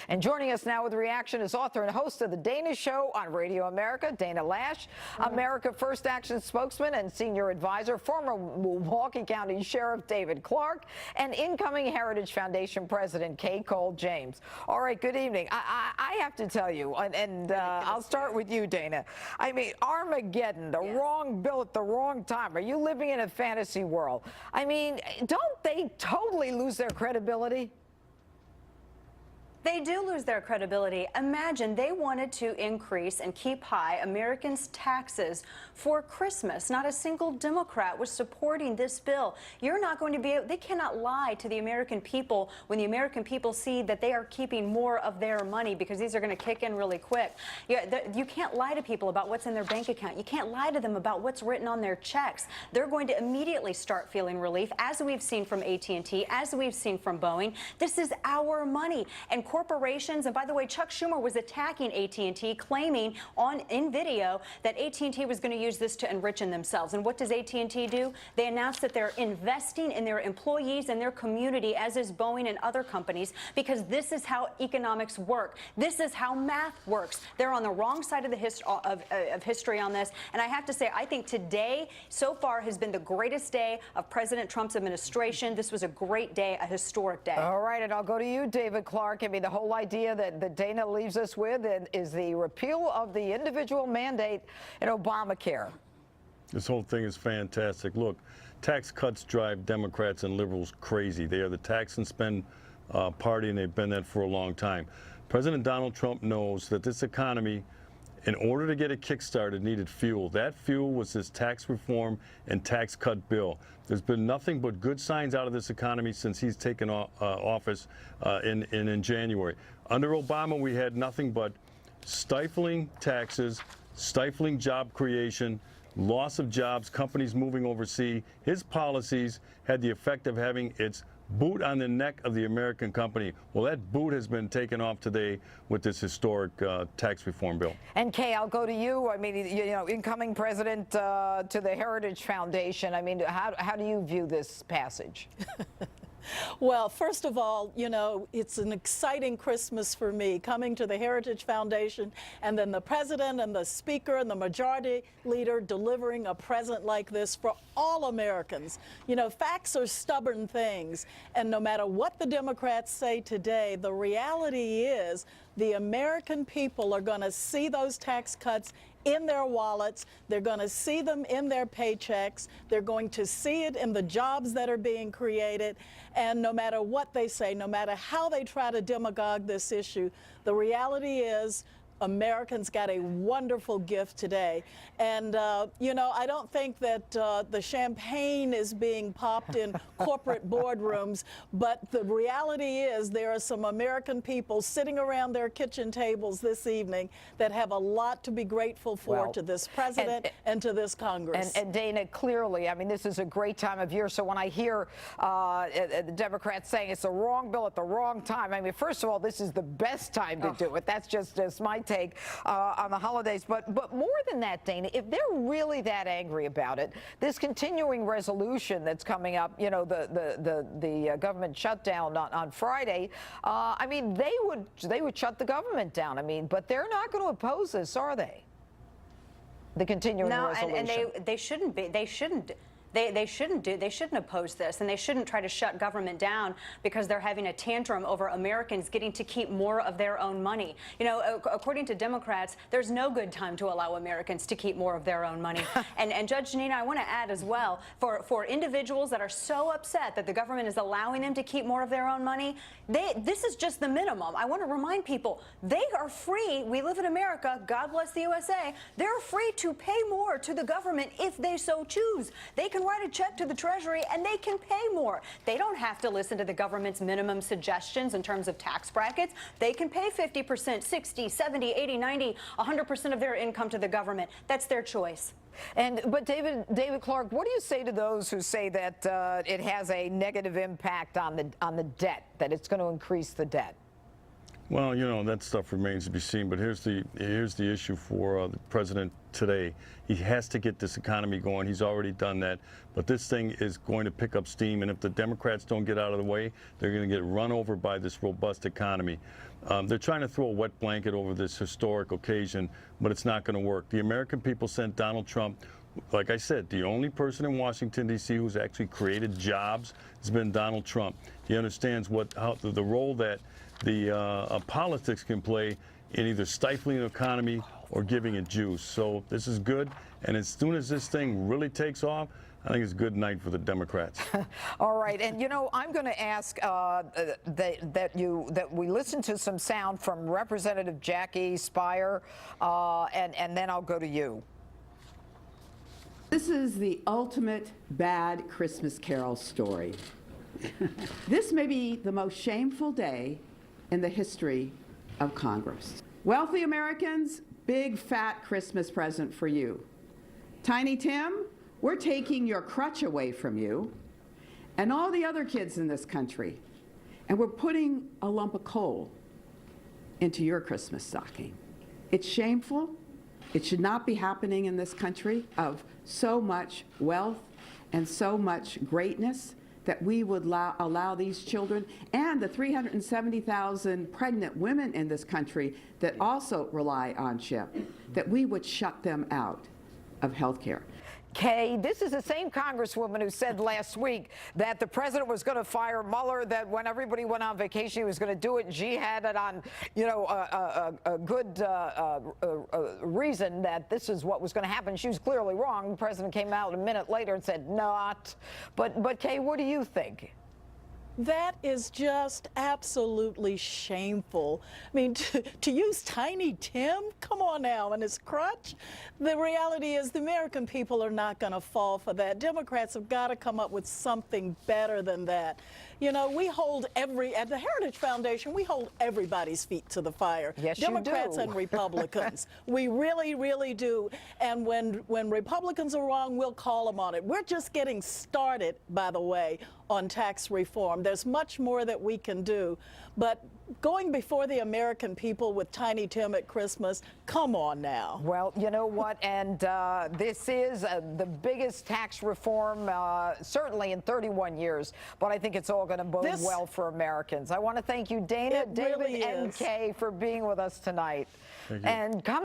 And joining us now with reaction is author and host of The Dana Show on Radio America, Dana Loesch, America First Action spokesman and senior advisor, former Milwaukee County Sheriff David Clark, and incoming Heritage Foundation President Kay Cole James. All right, good evening. I have to tell you, and I'll start with you, Dana. I mean, Armageddon, the wrong bill at the wrong time. Are you living in a fantasy world? I mean, don't they totally lose their credibility? They do lose their credibility. Imagine they wanted to increase and keep high Americans' taxes for Christmas. Not a single Democrat was supporting this bill. You're not going to be able, they cannot lie to the American people when the American people see that they are keeping more of their money, because these are going to kick in really quick. You can't lie to people about what's in their bank account. You can't lie to them about what's written on their checks. They're going to immediately start feeling relief, as we've seen from AT&T, as we've seen from Boeing. This is our money. And corporations, and by the way, Chuck Schumer was attacking AT&T, claiming in video that AT&T was going to use this to enrich themselves. And what does AT&T do? They announced that they're investing in their employees and their community, as is Boeing and other companies, because this is how economics work. This is how math works. They're on the wrong side of the history on this. And I have to say, I think today, so far, has been the greatest day of President Trump's administration. This was a great day, a historic day. All right, and I'll go to you, David Clark. I mean, the whole idea that Dana leaves us with is the repeal of the individual mandate in Obamacare. This whole thing is fantastic. Look, tax cuts drive Democrats and liberals crazy. They are the tax and spend party, and they've been that for a long time. President Donald Trump knows that this economy, in order to get it kick-started, needed fuel. That fuel was this tax reform and tax cut bill. There's been nothing but good signs out of this economy since he's taken office in January. Under Obama, we had nothing but stifling taxes, stifling job creation, loss of jobs, companies moving overseas. His policies had the effect of having its boot on the neck of the American company. Well, that boot has been taken off today with this historic tax reform bill. And Kay, I'll go to you. I mean, you know, incoming president to the Heritage Foundation. I mean, how do you view this passage? Well, first of all, you know, it's an exciting Christmas for me, coming to the Heritage Foundation, and then the president and the speaker and the majority leader delivering a present like this for all Americans. You know, facts are stubborn things, and no matter what the Democrats say today, the reality is the American people are going to see those tax cuts in their wallets. They're going to see them in their paychecks. They're going to see it in the jobs that are being created. And no matter what they say, no matter how they try to demagogue this issue, the reality is Americans got a wonderful gift today. And, you know, I don't think that the champagne is being popped in corporate boardrooms, but the reality is there are some American people sitting around their kitchen tables this evening that have a lot to be grateful for, to this president and to this Congress. And Dana, clearly, I mean, this is a great time of year. So when I hear the Democrats saying it's the wrong bill at the wrong time, I mean, first of all, this is the best time to do it. That's just my take on the holidays. But more than that, Dana, if they're really that angry about it, this continuing resolution that's coming up, you know, the government shutdown on Friday, I mean, they would shut the government down. I mean, but they're not going to oppose this, are they? The continuing resolution. No, and they shouldn't be. They shouldn't. They shouldn't oppose this, and they shouldn't try to shut government down because they're having a tantrum over Americans getting to keep more of their own money. You know, according to Democrats, there's no good time to allow Americans to keep more of their own money. and Judge Janina, I want to add as well, for individuals that are so upset that the government is allowing them to keep more of their own money, this is just the minimum. I want to remind people, they are free. We live in America. God bless the USA. They're free to pay more to the government if they so choose. They can write a check to the Treasury and they can pay more. They don't have to listen to the government's minimum suggestions in terms of tax brackets. They can pay 50%, 60, 70, 80, 90, 100% of their income to the government. That's their choice. But David Clark, what do you say to those who say that it has a negative impact on the debt, that it's going to increase the debt? Well, you know, that stuff remains to be seen. But here's the issue for the president today. He has to get this economy going. He's already done that. But this thing is going to pick up steam. And if the Democrats don't get out of the way, they're going to get run over by this robust economy. They're trying to throw a wet blanket over this historic occasion, but it's not going to work. The American people sent Donald Trump. Like I said, the only person in Washington, D.C. who's actually created jobs has been Donald Trump. He understands the role that the politics can play in either stifling the economy or giving it juice. So this is good, and as soon as this thing really takes off, I think it's a good night for the Democrats. All right, and you know, I'm going to ask that we listen to some sound from Representative Jackie Speier, and then I'll go to you. This is the ultimate bad Christmas Carol story. This may be the most shameful day in the history of Congress. Wealthy Americans, big fat Christmas present for you. Tiny Tim, we're taking your crutch away from you and all the other kids in this country, and we're putting a lump of coal into your Christmas stocking. It's shameful. It should not be happening in this country of so much wealth and so much greatness that we would allow these children and the 370,000 pregnant women in this country that also rely on CHIP, that we would shut them out of health care. Kay, this is the same Congresswoman who said last week that the president was going to fire Mueller, that when everybody went on vacation, he was going to do it, and she had it on, you know, a good reason that this is what was going to happen. She was clearly wrong. The president came out a minute later and said not. But Kay, what do you think? That is just absolutely shameful. I mean, to use Tiny Tim, come on now, and his crutch. The reality is the American people are not going to fall for that. Democrats have got to come up with something better than that. You know, we hold at the Heritage Foundation, we hold everybody's feet to the fire. Yes, Democrats you do. and Republicans. We really, really do. And when Republicans are wrong, we'll call them on it. We're just getting started, by the way, on tax reform. There's much more that we can do. But going before the American people with Tiny Tim at Christmas, come on now. Well, you know what, and this is the biggest tax reform, certainly in 31 years, but I think it's all going to bode well for Americans. I want to thank you, Dana, David, really and is. Kay, for being with us tonight. Thank you. And come